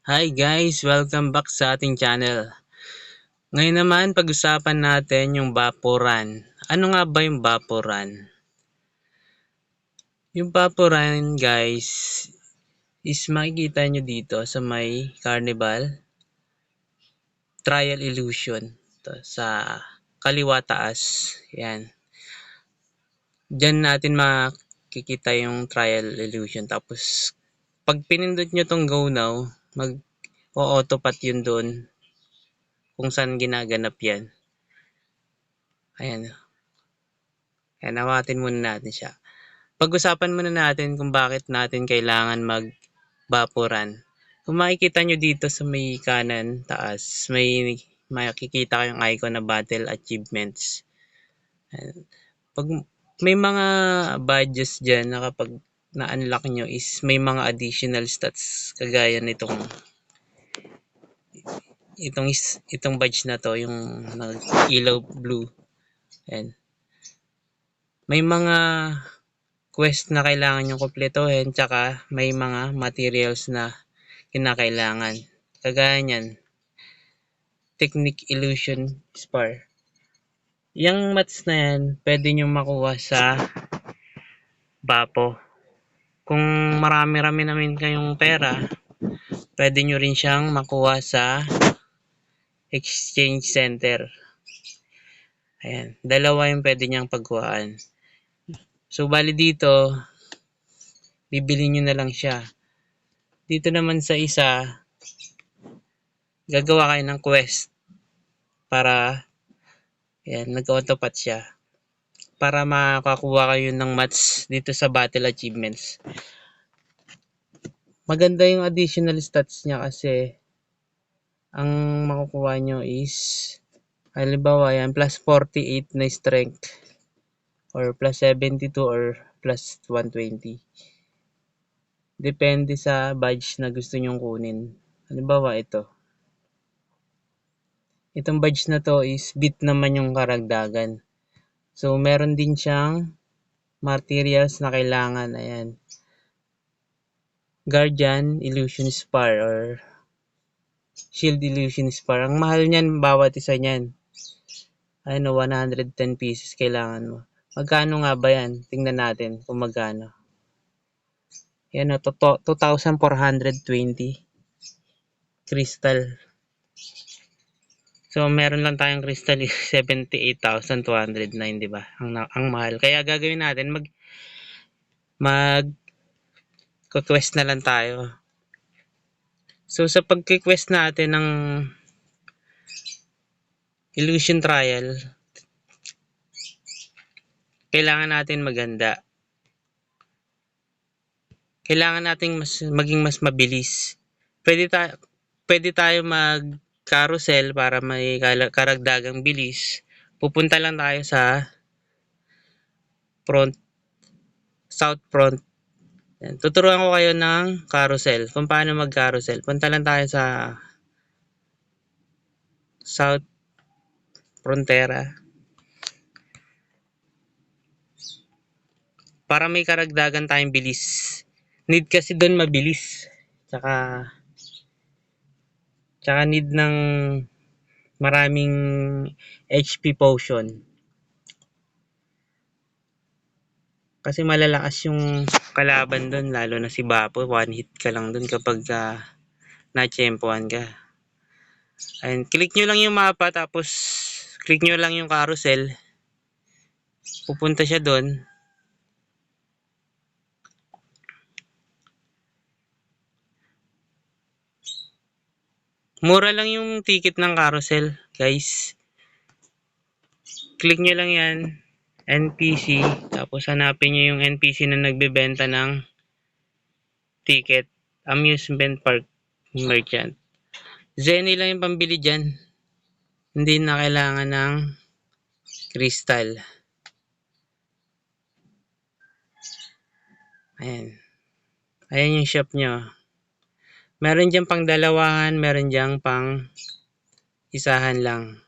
Hi guys! Welcome back sa ating channel. Ngayon naman pag-usapan natin yung Vaporan. Ano nga ba yung Vaporan? Yung Vaporan guys is makikita nyo dito sa may Carnival Trial Illusion. Ito, sa kaliwa taas. Yan. Diyan natin makikita yung Trial Illusion. Tapos pag pinindot nyo tong Go Now, mag-o-autopat yun doon kung saan ginaganap yan. Ayan. Kaya nawatin muna natin siya. Pag-usapan muna natin kung bakit natin kailangan mag-vaporan. Kung makikita nyo dito sa may kanan taas, may makikita kayong icon na battle achievements. Ayan. Pag may mga badges dyan na kapag na-unlock nyo is may mga additional stats kagaya nitong itong badge na to, yung ilaw blue. Ayan. May mga quest na kailangan nyo kumpletuhin, tsaka may mga materials na kinakailangan. Kagaya nyan, Technique Illusion Spar. Yung mats na yan, pwede nyo makuha sa Vapo. Kung marami-rami namin kayong pera, pwede nyo rin siyang makuha sa Exchange Center. Ayan, dalawa yung pwede nyang pagkuhaan. So, bali dito, bibili nyo na lang siya. Dito naman sa isa, gagawa kayo ng quest para yan, nag-autopat siya para makakuha kayo ng mats dito sa battle achievements. Maganda yung additional stats niya kasi ang makukuha nyo is halimbawa yan, plus 48 na strength or plus 72 or plus 120. Depende sa badge na gusto nyong kunin. Halimbawa ito. Itong badge na to is bit naman yung karagdagan. So, meron din siyang materials na kailangan. Ayan. Guardian Illusion Spar or Shield Illusion Spar. Ang mahal niyan, bawat isa niyan. Ano, 110 pieces kailangan mo. Magkano nga ba yan? Tingnan natin kung magkano. Yan o, 2,420 crystal. So, meron lang tayong crystal 78,209, di ba? Ang mahal. Kaya gagawin natin, mag-quest na lang tayo. So, sa pag-quest natin ng Illusion Trial, kailangan natin maganda. Kailangan nating maging mas mabilis. Pwede tayo mag-carousel para may karagdagang bilis. Pupunta lang tayo sa south front. Yan. Tuturuan ko kayo ng carousel. Kung paano mag-carousel. Punta lang tayo sa South Frontera. Para may karagdagan tayong bilis. Need kasi doon mabilis. Tsaka need ng maraming HP potion. Kasi malalakas yung kalaban doon, lalo na si Vapo. One hit ka lang doon kapag na-champuan ka. Ayun, click nyo lang yung mapa, tapos click nyo lang yung carousel. Pupunta siya doon. Mura lang yung ticket ng carousel, guys. Click nyo lang yan, NPC, tapos hanapin nyo yung NPC na nagbebenta ng ticket, amusement park merchant. Zenny lang yung pambili dyan. Hindi na kailangan ng crystal. Ayan. Ayan yung shop nyo. Meron dyan pang dalawahan, meron dyan pang isahan lang.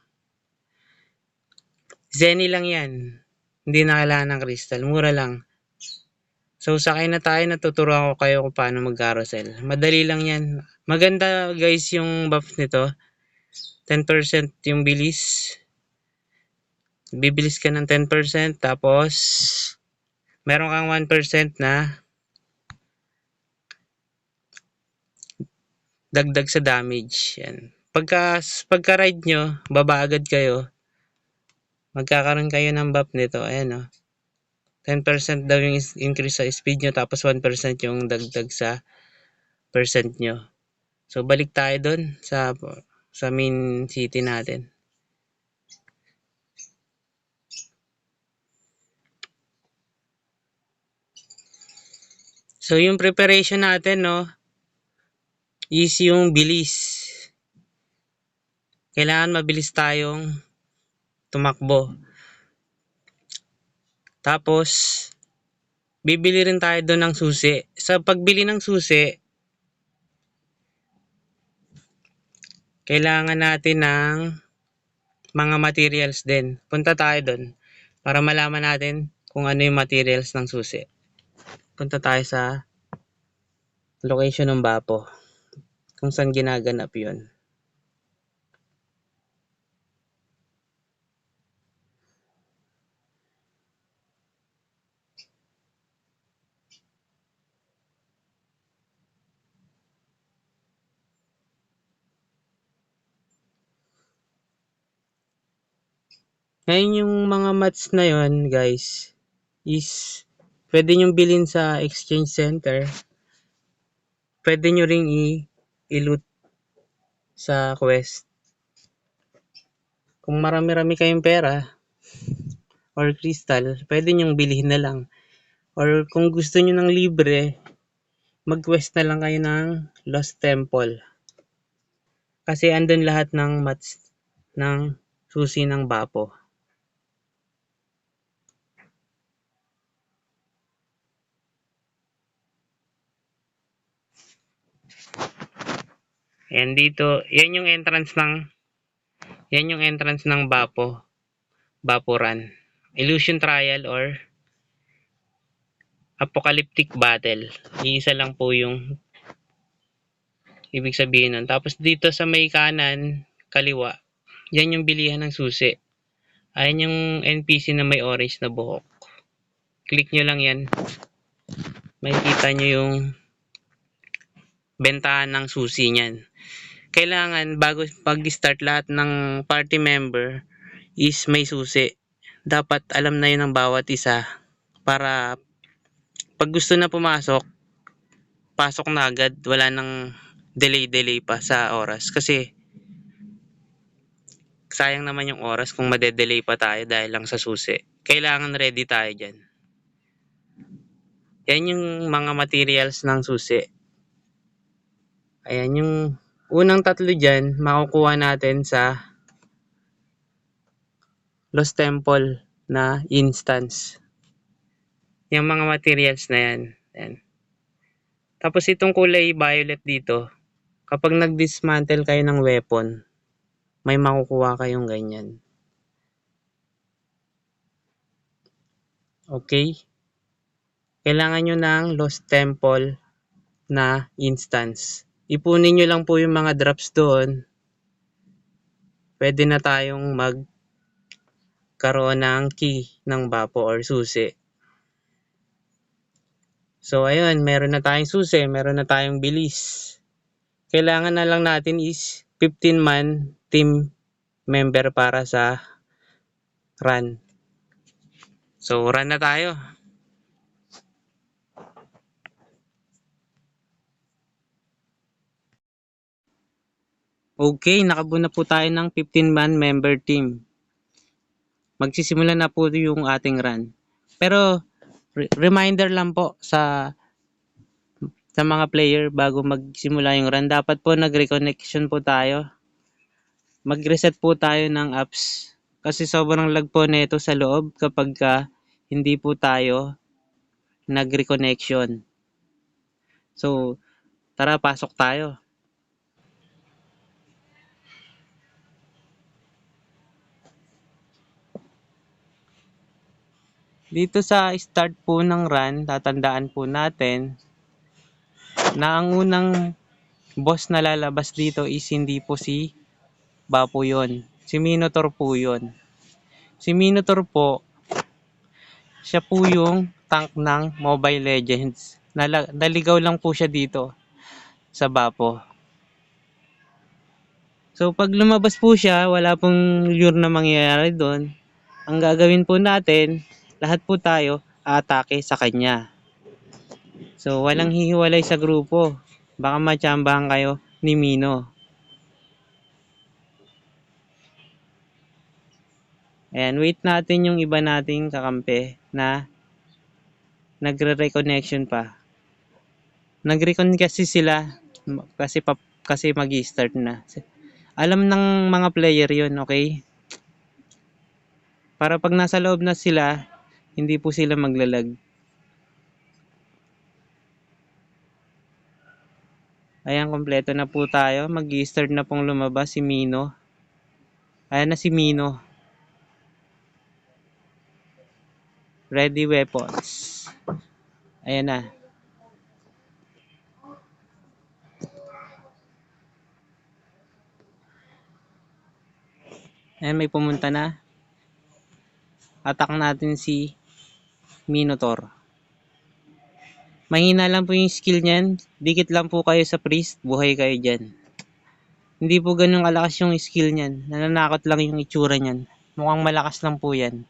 Zenny lang yan. Hindi na kailangan ng crystal. Mura lang. So, sakay na tayo. Natuturuan ko kayo kung paano mag-carousel. Madali lang yan. Maganda guys yung buff nito. 10% yung bilis. Bibilis ka ng 10%, tapos meron kang 1% na dagdag sa damage. Yan. Pagka ride nyo, baba agad kayo, magkakaroon kayo ng buff nito. Ayan o. 10% daw yung increase sa speed nyo, tapos 1% yung dagdag sa percent nyo. So, balik tayo dun sa main city natin. So, yung preparation natin, no, is yung bilis. Kailangan mabilis tayong tumakbo. Tapos, bibili rin tayo doon ng susi. Sa pagbili ng susi, kailangan natin ng mga materials din. Punta tayo doon para malaman natin kung ano yung materials ng susi. Punta tayo sa location ng Bapo, kung saan ginaganap yun. Ngayon yung mga mats na yon guys, is pwede nyo bilhin sa exchange center. Pwede nyo ring i-loot sa quest. Kung marami-rami kayong pera or crystal, pwede nyong bilhin na lang. Or kung gusto nyo ng libre, mag-quest na lang kayo ng Lost Temple. Kasi andun lahat ng mats ng susi ng Bapo. And dito, yan yung entrance ng Bapo Run. Illusion Trial or Apocalyptic Battle. Iisa lang po yung ibig sabihin nun. Tapos dito sa may kanan, kaliwa, yan yung bilihan ng susi. Ayan yung NPC na may orange na buhok. Click nyo lang yan. Makikita nyo yung bentahan ng susi niyan. Kailangan bago pag-start lahat ng party member is may susi. Dapat alam na yun ng bawat isa para pag gusto na pumasok, pasok na agad. Wala nang delay pa sa oras. Kasi sayang naman yung oras kung madedelay pa tayo dahil lang sa susi. Kailangan ready tayo dyan. Yan yung mga materials ng susi. Ayan yung unang tatlo dyan, makukuha natin sa Lost Temple na instance. Yung mga materials na yan. Ayan. Tapos itong kulay violet dito, kapag nag-dismantle kayo ng weapon, may makukuha kayong ganyan. Okay? Kailangan nyo ng Lost Temple na instance. Ipunin nyo lang po yung mga drops doon. Pwede na tayong magkaroon ng key ng Bapo or susi. So ayun, meron na tayong susi, meron na tayong bilis. Kailangan na lang natin is 15-man team member para sa run. So run na tayo. Okay, nakabuo na po tayo ng 15-man member team. Magsisimula na po yung ating run. Pero reminder lang po sa mga player bago magsimula yung run, dapat po nag-reconnection po tayo. Mag-reset po tayo ng apps kasi sobrang lag po nito sa loob kapag hindi po tayo nag-reconnection. So, tara, pasok tayo. Dito sa start po ng run, tatandaan po natin na ang unang boss na lalabas dito is hindi po si Bapo yun. Si Minotaur po yun. Si Minotaur po, siya po yung tank ng Mobile Legends. Naligaw lang po siya dito sa Bapo. So pag lumabas po siya, wala pong lure na mangyayari doon. Ang gagawin po natin, lahat po tayo aatake sa kanya. So walang hihiwalay sa grupo. Baka matsambahan kayo ni Mino. Ayan, wait natin yung iba nating kakampi na nagre-reconnection pa. Nag-recon kasi sila kasi mag-i-start na. Alam ng mga player yun, okay? Para pag nasa loob na sila, hindi po sila maglalag. Ayan, kompleto na po tayo. Mag-i-start na pong lumabas si Mino. Ayan na si Mino. Ready weapons. Ayan na. Ayan, may pumunta na. Attack natin si Minotaur. Mahina lang po yung skill niyan. Dikit lang po kayo sa priest. Buhay kayo dyan. Hindi po ganun kalakas yung skill niyan. Nananakot lang yung itsura niyan. Mukhang malakas lang po yan.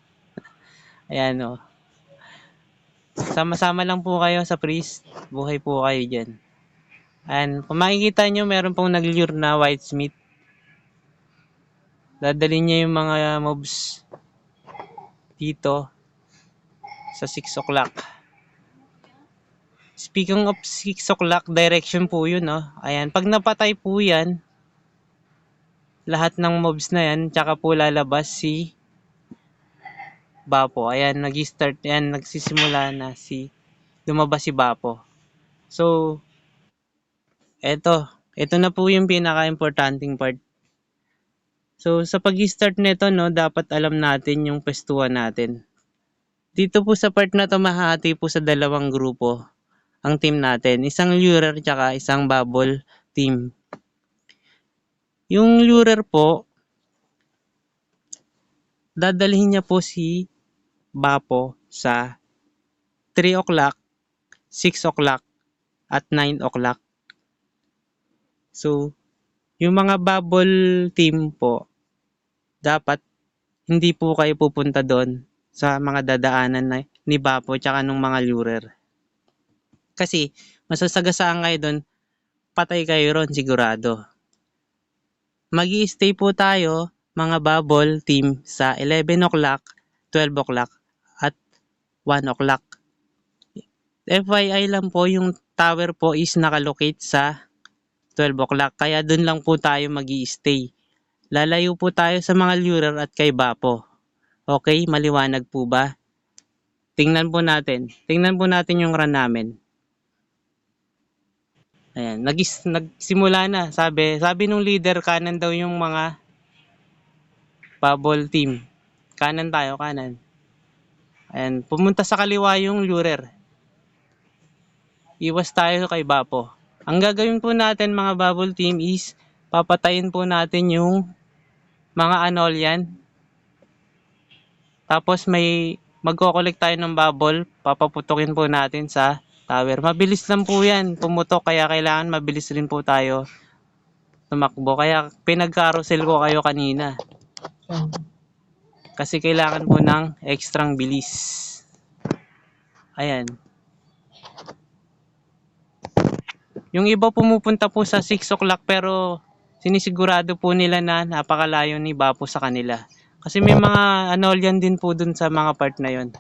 Ayan o. Sama-sama lang po kayo sa priest. Buhay po kayo dyan. And kung makikita nyo, meron pong nag-lure na Whitesmith. Dadalhin niya yung mga mobs dito sa 6 o'clock. Speaking of 6 o'clock, direction po yun, no? Ayan, pag napatay po yan, lahat ng mobs na yan, tsaka po lalabas si Bapo. Ayan, nag-start yan, nagsisimula na lumabas si Bapo. So, ito na po yung pinaka-importanting part. So, sa pag-start nito, no, dapat alam natin yung pwestuhan natin. Dito po sa part na to, mahati po sa dalawang grupo ang team natin. Isang lurer tsaka isang bubble team. Yung lurer po, dadalhin niya po si Bapo sa 3 o'clock, 6 o'clock, at 9 o'clock. So, yung mga bubble team po, dapat hindi po kayo pupunta doon sa mga dadaanan ni Bapo tsaka ng mga lurer. Kasi, masasagasaan kayo doon, patay kayo ron sigurado. Mag-i-stay po tayo, mga bubble team, sa 11 o'clock, 12 o'clock, at 1 o'clock. FYI lang po, yung tower po is nakalocate sa 12 o'clock. Kaya dun lang po tayo mag-i-stay. Lalayo po tayo sa mga lurer at kay Bapo. Okay, maliwanag po ba? Tingnan po natin. Tingnan po natin yung run namin. Ayan, nagsimula na. Sabi nung leader, kanan daw yung mga bubble team. Kanan tayo, kanan. Ayan, pumunta sa kaliwa yung lurer. Iwas tayo kay Bapo. Ang gagawin po natin mga bubble team is papatayin po natin yung mga Anolian. Tapos may magko-collect tayo ng bubble, papaputukin po natin sa tower. Mabilis lang po yan pumutok, kaya kailangan mabilis rin po tayo tumakbo. Kaya pinag-carousel ko kayo kanina. Kasi kailangan po ng ekstrang bilis. Ayan. Yung iba pumupunta po sa 6 o'clock pero sinisigurado po nila na napakalayo ni Bapo sa kanila. Kasi may mga Anolian din po dun sa mga part na yon.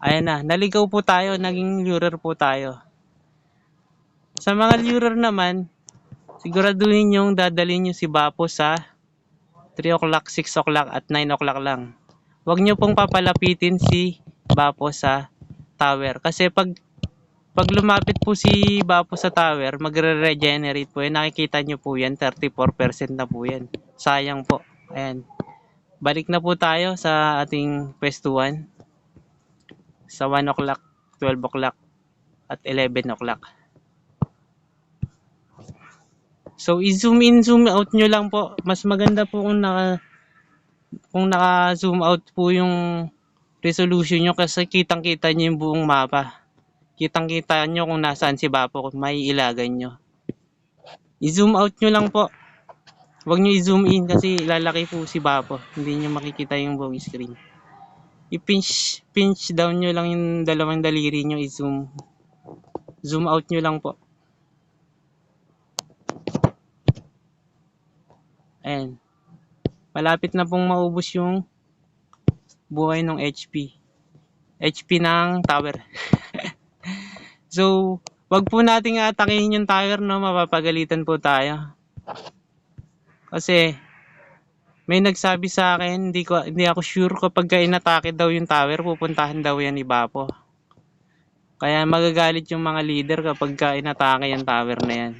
Ayan na, naligaw po tayo, naging lurer po tayo. Sa mga lurer naman, siguraduhin yung dadalhin nyo si Bapo sa 3 o'clock, 6 o'clock at 9 o'clock lang. Huwag nyo pong papalapitin si Bapo sa tower. Kasi pag lumapit po si Bapo sa tower, magre-regenerate po yan. Nakikita nyo po yan, 34% na po yan. Sayang po. Ayan. Balik na po tayo sa ating pwestuhan. Sa 1 o'clock, 12 o'clock, at 11 o'clock. So i-zoom in, zoom out nyo lang po. Mas maganda po kung naka-zoom out po yung resolution nyo kasi kitang-kita nyo yung buong mapa. Kitang-kita nyo kung nasaan si Bapo, may ilagan nyo. I-zoom out nyo lang po. Huwag nyo i-zoom in kasi lalaki po si Bapo. Hindi nyo makikita yung buong screen. I-pinch down nyo lang yung dalawang daliri nyo, i-zoom. Zoom out nyo lang po. Ayan. Malapit na pong maubos yung buhay ng HP. HP ng tower. So, wag po nating atakihin yung tower, no? Mapapagalitan po tayo. Kasi may nagsabi sa akin, hindi ako sure kapag inatake daw yung tower, pupuntahan daw yan ni Bapo. Kaya magagalit yung mga leader kapag inatake yung tower na yan.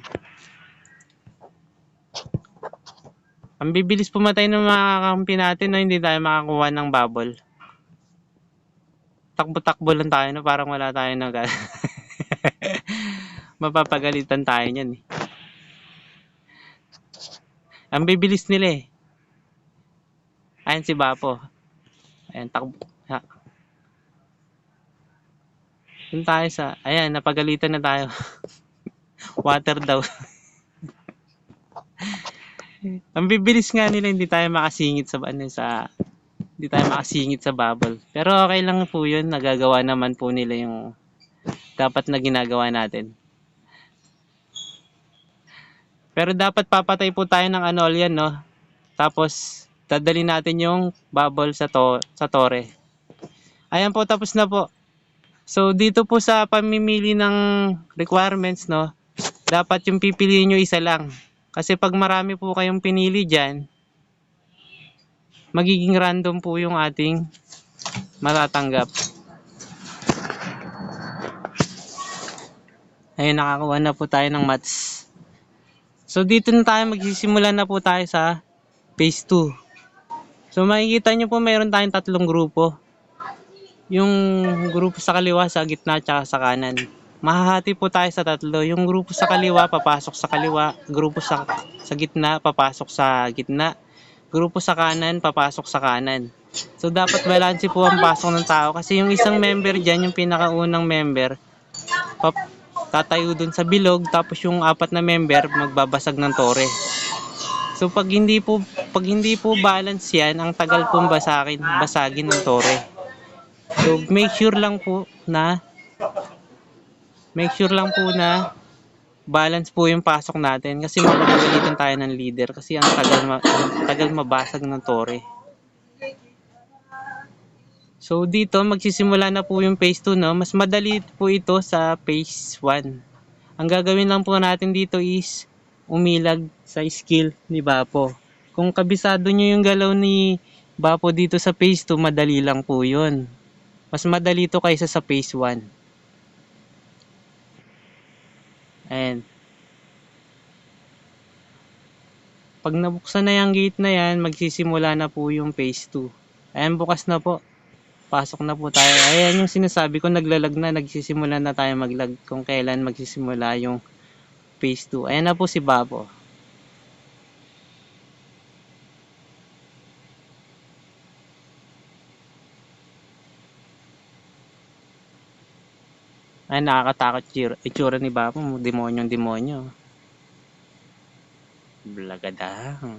Ang bibilis pumatay ng mga kakampi natin, no? Hindi tayo makakuha ng bubble. Takbo-takbo lang tayo, no? Parang wala tayo mapapagalitan tayo niyan eh. Ang bibilis nila eh. Ayan si Bapo. Ayan, takbo. Doon tayo sa, ayan, napagalitan na tayo. Water daw. Ang bibilis nga nila, hindi tayo makasingit sa bubble. Pero okay lang po yun, nagagawa naman po nila yung dapat na ginagawa natin. Pero dapat papatay po tayo ng Anolian, no? Tapos dadali natin yung bubble sa tore. Ayan po, tapos na po. So dito po sa pamimili ng requirements, no? Dapat yung pipiliin nyo isa lang. Kasi pag marami po kayong pinili dyan, magiging random po yung ating matatanggap. Ayun, nakakuha na po tayo ng mats. So dito na tayo, magsisimula na po tayo sa phase 2. So makikita nyo po mayroon tayong tatlong grupo. Yung grupo sa kaliwa, sa gitna, at sa kanan. Mahahati po tayo sa tatlo. Yung grupo sa kaliwa, papasok sa kaliwa. Grupo sa gitna, papasok sa gitna. Grupo sa kanan, papasok sa kanan. So dapat balance po ang pasok ng tao. Kasi yung isang member dyan, yung pinakaunang member, tatayo dun sa bilog. Tapos yung apat na member, magbabasag ng tore. So pag hindi po balance yan, ang tagal pong basagin ng tore. So make sure lang po na balance po yung pasok natin kasi mapapagalitan tayo ng leader kasi ang tagal mabasag ng tore. So dito magsisimula na po yung phase 2, no? Mas madali po ito sa phase 1. Ang gagawin lang po natin dito is umilag sa skill ni Bapo. Kung kabisado nyo yung galaw ni Bapo dito sa phase 2, madali lang po yun. Mas madali ito kaysa sa phase 1. Ayan. Pag nabuksan na yung gate na yan, magsisimula na po yung phase 2. Ayan, bukas na po. Pasok na po tayo. Ayan yung sinasabi ko, naglalag na. Nagsisimula na tayo maglag kung kailan magsisimula yung phase 2. Ayan na po si Bapo. Ay, nakakatakot itsura ni Bapo. Demonyong-demonyo. Blagadang.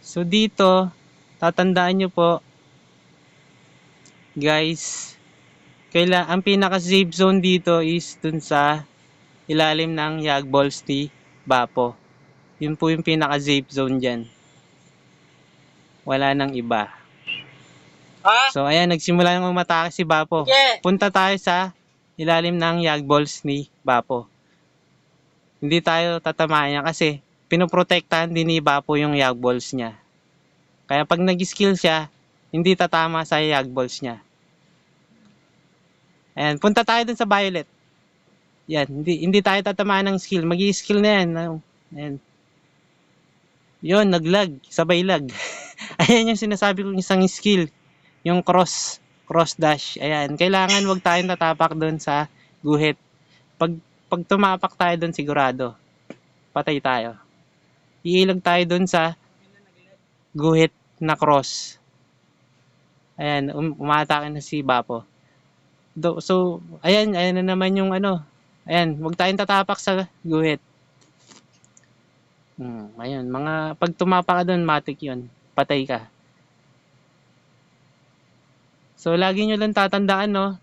So dito, tatandaan nyo po, guys, ang pinaka-safe zone dito is dun sa ilalim ng Yag Balls ni Bapo. Yun po yung pinaka-safe zone dyan. Wala nang iba. So ayan, nagsimula nang umatake si Bapo. Punta tayo sa ilalim ng Yag Balls ni Bapo. Hindi tayo tatamaan niya kasi pinoprotektahan din ni Bapo yung Yag Balls niya. Kaya pag nag-skill siya, hindi tatama sa Yag Balls niya. Ayan, punta tayo dun sa violet. Yan, hindi tayo tatamaan ng skill. Mag-i-skill na yan. Ayan. Yun, naglag. Sabay lag. Ayan yung sinasabi kong isang skill. Yung cross dash. Ayan, kailangan wag tayong tatapak doon sa guhit. Pag pag tumapak tayo doon sigurado, patay tayo. Iilag tayo doon sa guhit na cross. Ayan, umatake na si Bapo. So, ayan na naman yung ano. Ayan, huwag tayong tatapak sa guhit. Ayun, mga pag tumapak ka doon, matik yun. Patay ka. So, lagi nyo lang tatandaan, no?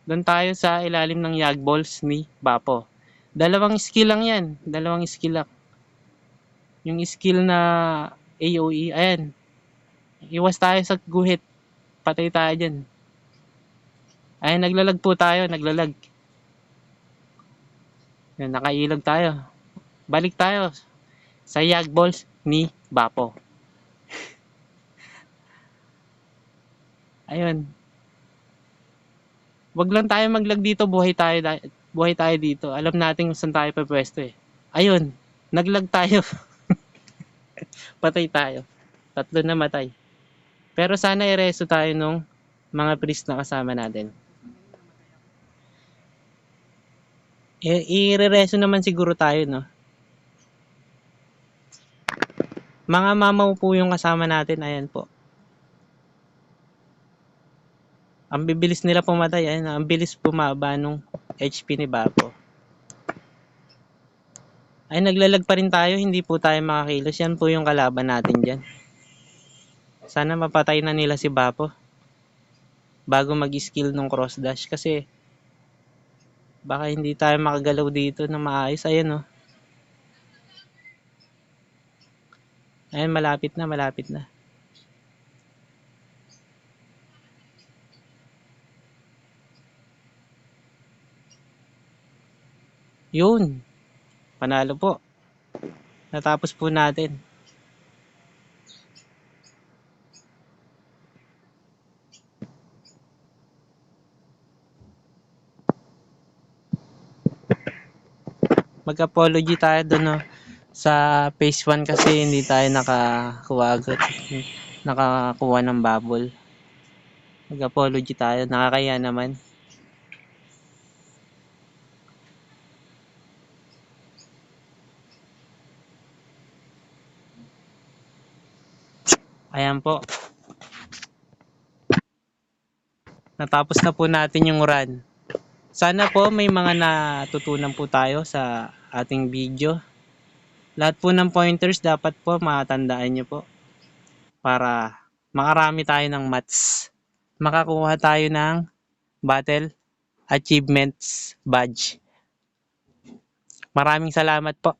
Doon tayo sa ilalim ng yag balls ni Bapo. Dalawang skill lang yan. Dalawang skill lang. Yung skill na AOE, ayan. Iwas tayo sa guhit. Patay tayo dyan. Ayan, naglalag po tayo. Naglalag. Ayan, nakailag tayo. Balik tayo sa yag balls ni Bapo. Ayun. Wag lang tayo maglag dito, buhay tayo dito. Alam natin kung saan tayo pwesto eh. Ayun, naglag tayo. Patay tayo. 3 namatay. Pero sana i-reso tayo nung mga priest na kasama natin. I-reso naman siguro tayo, no? Mga mamaw po yung kasama natin, ayan po. Ang bibilis nila pumatay, ayan, ang bilis bumaba nung HP ni Bapo. Ay, naglalag pa rin tayo, hindi po tayo makakilos. Yan po yung kalaban natin dyan. Sana mapatay na nila si Bapo bago mag-skill nung cross dash kasi baka hindi tayo makagalaw dito na maayos. Ayan, oh. Ayan, malapit na, malapit na. Yun. Panalo po. Natapos po natin. Mag-apology tayo doon, no? Sa phase 1 kasi hindi tayo nakakuha ng bubble. Mag-apology tayo. Nakakaya naman. Ayan po. Natapos na po natin yung run. Sana po may mga natutunan po tayo sa ating video. Lahat po ng pointers dapat po matandaan nyo po para makarami tayo ng mats. Makakuha tayo ng battle achievements badge. Maraming salamat po.